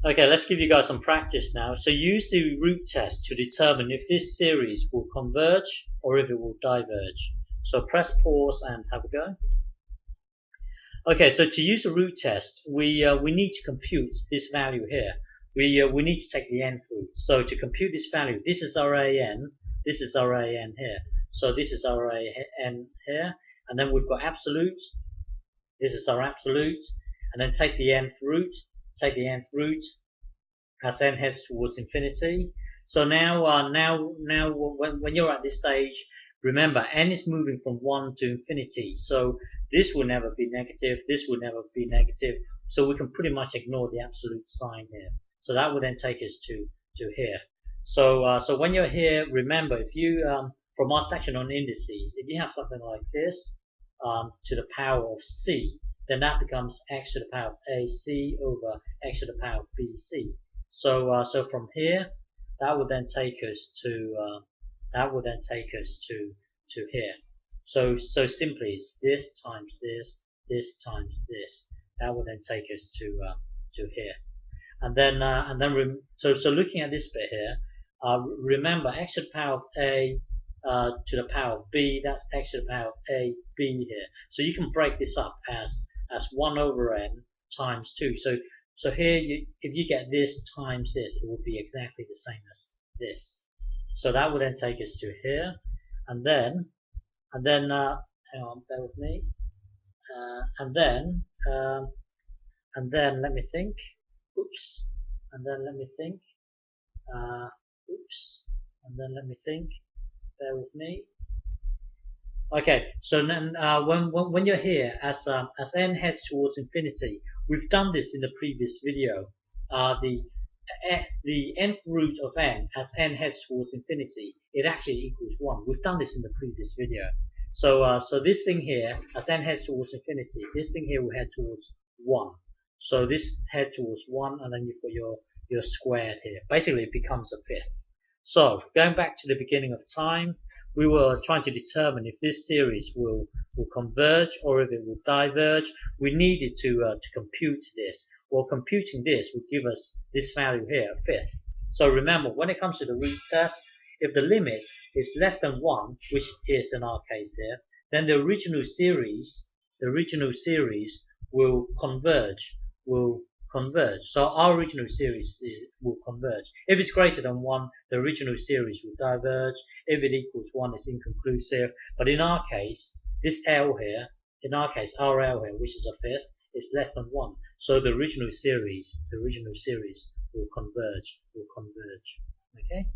Okay, let's give you guys some practice now. So use the root test to determine if this series will converge or if it will diverge. So press pause and have a go. Okay, so to use the root test, we need to compute this value here. We need to take the nth root. So to compute this value, this is our an, this is our an here. So this is our an here, and then we've got absolute. This is our absolute, and then take the nth root. Take the nth root as n heads towards infinity. So now, when you're at this stage, remember n is moving from 1 to infinity. So this will never be negative. This will never be negative. So we can pretty much ignore the absolute sign here. So that will then take us to here. So when you're here, remember if you from our section on indices, if you have something like this to the power of c, then that becomes x to the power of ac over x to the power of bc. So from here, that would then take us to here. So simply it's this times this times this. That would then take us to here. And then so looking at this bit here, remember x to the power of a to the power of b. That's x to the power of a b here. So you can break this up as 1 over n times 2. So here, if you get this times this, it will be exactly the same as this. So that will then take us to here, and then hang on, bear with me, and then let me think. Oops, and then let me think. Oops, and then let me think. Bear with me. Okay, so then when you're here, as n heads towards infinity, we've done this in the previous video. The nth root of n as n heads towards infinity, it actually equals 1. We've done this in the previous video. So this thing here, as n heads towards infinity, this thing here will head towards 1. So this head towards 1, and then you've got your squared here. Basically, it becomes a fifth. So going back to the beginning of time, we were trying to determine if this series will converge or if it will diverge. We needed to compute this. Well, computing this would give us this value here, a fifth. So remember, when it comes to the root test, if the limit is less than 1, which is in our case here, then the original series will converge. So our original series will converge. If it's greater than 1, the original series will diverge. If it equals 1, it's inconclusive. But in our case, this L here, in our case, our L here, which is a fifth, is less than 1. So the original series will converge. Okay?